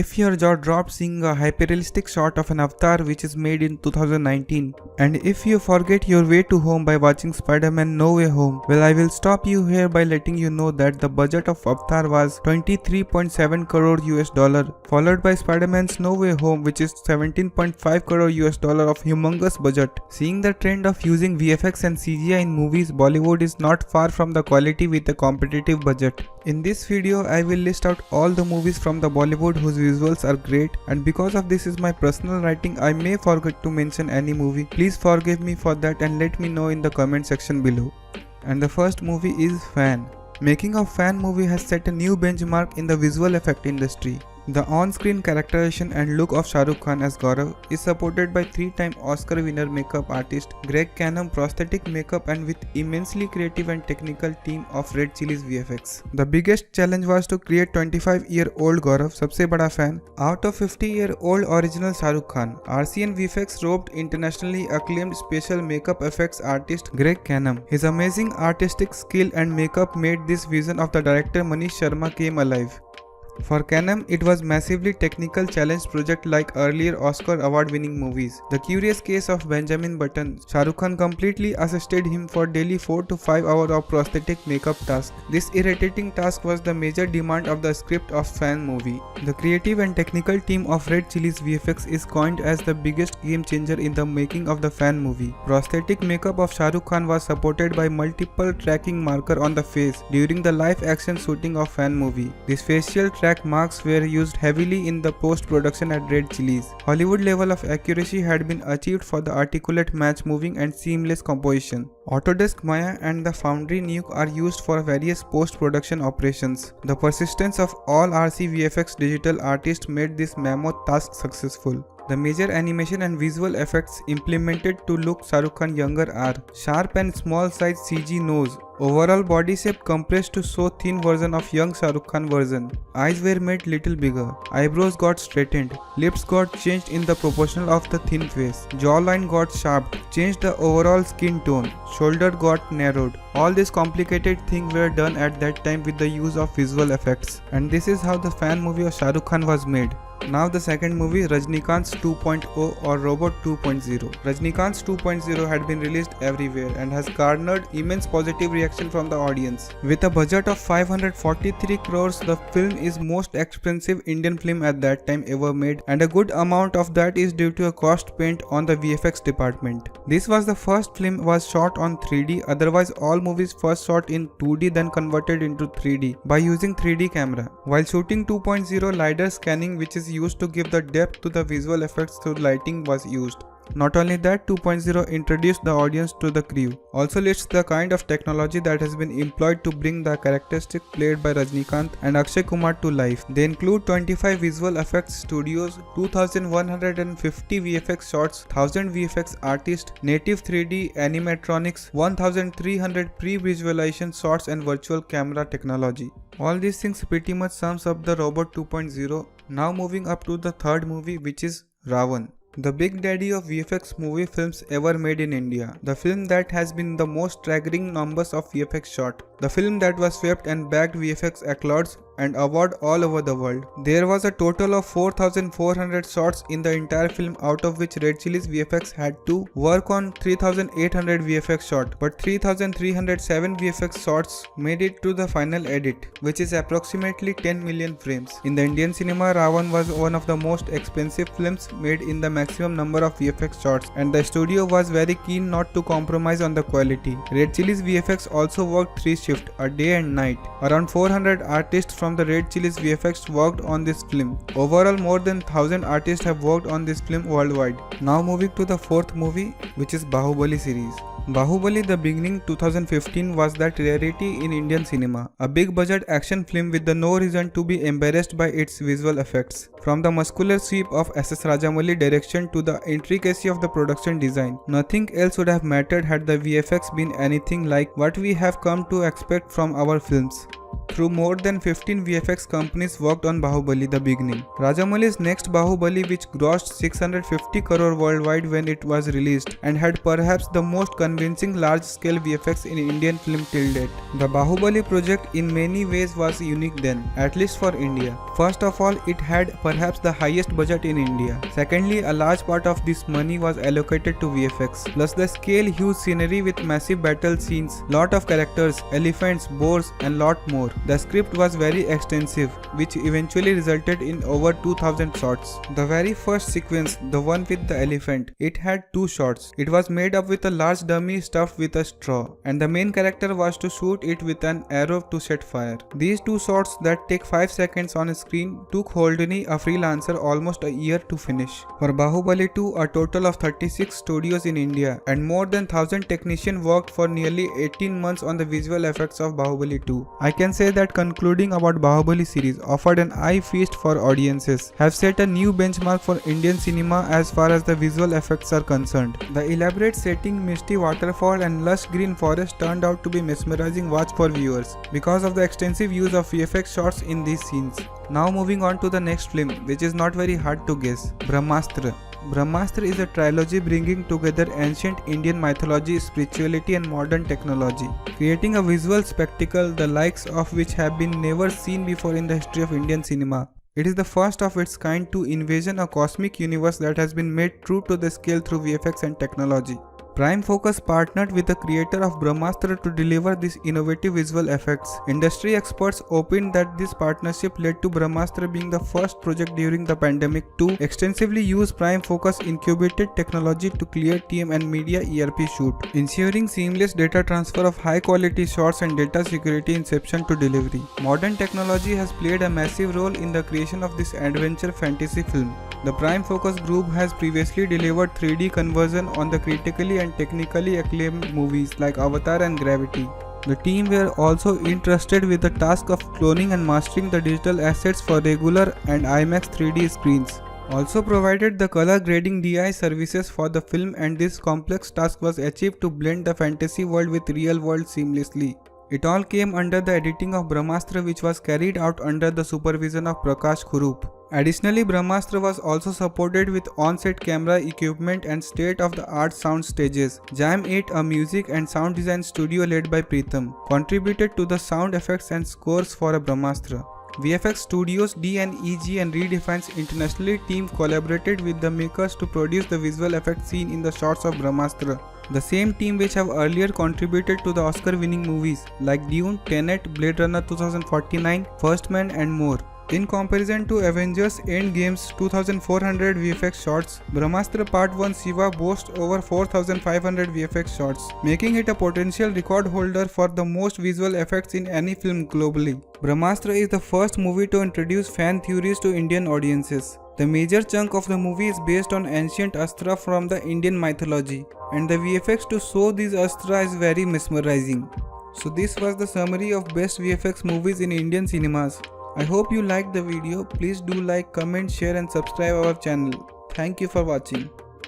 If your jaw dropped seeing a hyper-realistic shot of an avatar which is made in 2019, and if you forget your way to home by watching Spider-Man No Way Home, well, I will stop you here by letting you know that the budget of Avatar was 23.7 crore US dollar, followed by Spider-Man's No Way Home, which is 17.5 crore US dollar of humongous budget. Seeing the trend of using VFX and CGI in movies, Bollywood is not far from the quality with a competitive budget. In this video, I will list out all the movies from the Bollywood whose visuals are great, and because of this is my personal writing, I may forget to mention any movie. Please forgive me for that and let me know in the comment section below. And the first movie is Fan. Making of Fan movie has set a new benchmark in the visual effect industry. The on-screen characterization and look of Shah Rukh Khan as Gaurav is supported by 3-time Oscar winner makeup artist Greg Canham prosthetic makeup and with immensely creative and technical team of Red Chillies VFX. The biggest challenge was to create 25-year-old Gaurav, सबसे बड़ा fan, out of 50-year-old original Shah Rukh Khan. RCN VFX roped internationally acclaimed special makeup effects artist Greg Canham. His amazing artistic skill and makeup made this vision of the director Manish Sharma came alive. For Canham, it was massively technical challenge project like earlier Oscar award-winning movies. The Curious Case of Benjamin Button, Shah Rukh Khan completely assisted him for daily 4 to 5 hours of prosthetic makeup task. This irritating task was the major demand of the script of Fan movie. The creative and technical team of Red Chillies VFX is coined as the biggest game changer in the making of the Fan movie. Prosthetic makeup of Shah Rukh Khan was supported by multiple tracking marker on the face during the live action shooting of Fan movie. This facial track marks were used heavily in the post-production at Red Chillies. Hollywood level of accuracy had been achieved for the articulate match moving and seamless composition. Autodesk Maya and the Foundry Nuke are used for various post-production operations. The persistence of all RC VFX digital artists made this mammoth task successful. The major animation and visual effects implemented to look Shah Rukh Khan younger are sharp and small size CG nose, overall body shape compressed to show thin version of young Shah Rukh Khan version. Eyes were made little bigger, eyebrows got straightened, lips got changed in the proportional of the thin face, jawline got sharpened, changed the overall skin tone, shoulder got narrowed. All these complicated things were done at that time with the use of visual effects. And this is how the Fan movie of Shah Rukh Khan was made. Now the second movie, Rajnikant's 2.0 or Robot 2.0. Rajnikant's 2.0 had been released everywhere and has garnered immense positive reaction from the audience. With a budget of 543 crores, the film is most expensive Indian film at that time ever made, and a good amount of that is due to a cost spent on the VFX department. This was the first film was shot on 3D, otherwise all movies first shot in 2D then converted into 3D by using 3D camera. While shooting 2.0, LiDAR scanning, which is used to give the depth to the visual effects through lighting, was used. Not only that, 2.0 introduced the audience to the crew. Also lists the kind of technology that has been employed to bring the characteristic played by Rajnikant and Akshay Kumar to life. They include 25 visual effects studios, 2150 VFX shots, 1000 VFX artists, native 3D animatronics, 1300 pre-visualization shots and virtual camera technology. All these things pretty much sums up the Robot 2.0. Now moving up to the third movie, which is Ravan. The big daddy of VFX movie films ever made in India. The film that has been the most staggering numbers of VFX shot. The film that was swept and bagged VFX accolades and award all over the world. There was a total of 4,400 shots in the entire film, out of which Red Chillies VFX had to work on 3,800 VFX shots, but 3,307 VFX shots made it to the final edit, which is approximately 10 million frames. In the Indian cinema, Ravan was one of the most expensive films made in the maximum number of VFX shots, and the studio was very keen not to compromise on the quality. Red Chillies VFX also worked 3 shifts, a day and night. Around 400 artists from the Red Chillies VFX worked on this film. Overall, more than 1000 artists have worked on this film worldwide. Now moving to the fourth movie, which is Baahubali series. Bahubali the beginning 2015 was that rarity in Indian cinema. A big budget action film with the no reason to be embarrassed by its visual effects. From the muscular sweep of SS Rajamouli direction to the intricacy of the production design, nothing else would have mattered had the VFX been anything like what we have come to expect from our films. Through more than 15 VFX companies worked on Baahubali the beginning. Rajamouli's next Baahubali, which grossed 650 crore worldwide when it was released and had perhaps the most convincing large-scale VFX in Indian film till date. The Baahubali project in many ways was unique then, at least for India. First of all, it had perhaps the highest budget in India. Secondly, a large part of this money was allocated to VFX. Plus the scale, huge scenery with massive battle scenes, lot of characters, elephants, boars and lot more. The script was very extensive, which eventually resulted in over 2000 shots. The very first sequence, the one with the elephant, it had 2 shots. It was made up with a large dummy stuffed with a straw, and the main character was to shoot it with an arrow to set fire. These 2 shots that take 5 seconds on screen took Holdeni, a freelancer, almost a year to finish. For Baahubali 2, a total of 36 studios in India and more than 1000 technicians worked for nearly 18 months on the visual effects of Baahubali 2. I can say that concluding about Baahubali series offered an eye feast for audiences, have set a new benchmark for Indian cinema as far as the visual effects are concerned. The elaborate setting, misty waterfall and lush green forest turned out to be mesmerizing watch for viewers because of the extensive use of VFX shots in these scenes. Now moving on to the next film, which is not very hard to guess, Brahmastra. Brahmastra is a trilogy bringing together ancient Indian mythology, spirituality and modern technology, creating a visual spectacle the likes of which have been never seen before in the history of Indian cinema. It is the first of its kind to envision a cosmic universe that has been made true to the scale through VFX and technology. Prime Focus partnered with the creator of Brahmastra to deliver these innovative visual effects. Industry experts opined that this partnership led to Brahmastra being the first project during the pandemic to extensively use Prime Focus incubated technology to clear team and media ERP shoot, ensuring seamless data transfer of high quality shots and data security inception to delivery. Modern technology has played a massive role in the creation of this adventure fantasy film. The Prime Focus group has previously delivered 3D conversion on the critically and technically acclaimed movies like Avatar and Gravity. The team were also entrusted with the task of cloning and mastering the digital assets for regular and IMAX 3D screens. Also provided the color grading DI services for the film, and this complex task was achieved to blend the fantasy world with real world seamlessly. It all came under the editing of Brahmastra, which was carried out under the supervision of Prakash Kurup. Additionally, Brahmastra was also supported with on-set camera equipment and state-of-the-art sound stages. Jam 8, a music and sound design studio led by Preetham, contributed to the sound effects and scores for Brahmastra. VFX Studios D&EG and Redefine's internationally team collaborated with the makers to produce the visual effects seen in the shots of Brahmastra. The same team which have earlier contributed to the Oscar-winning movies like Dune, Tenet, Blade Runner 2049, First Man and more. In comparison to Avengers Endgame's 2400 VFX shots, Brahmastra Part 1 Shiva boasts over 4500 VFX shots, making it a potential record holder for the most visual effects in any film globally. Brahmastra is the first movie to introduce fan theories to Indian audiences. The major chunk of the movie is based on ancient astra from the Indian mythology, and the VFX to show these astra is very mesmerizing. So this was the summary of best VFX movies in Indian cinemas. I hope you liked the video. Please do like, comment, share and subscribe our channel. Thank you for watching.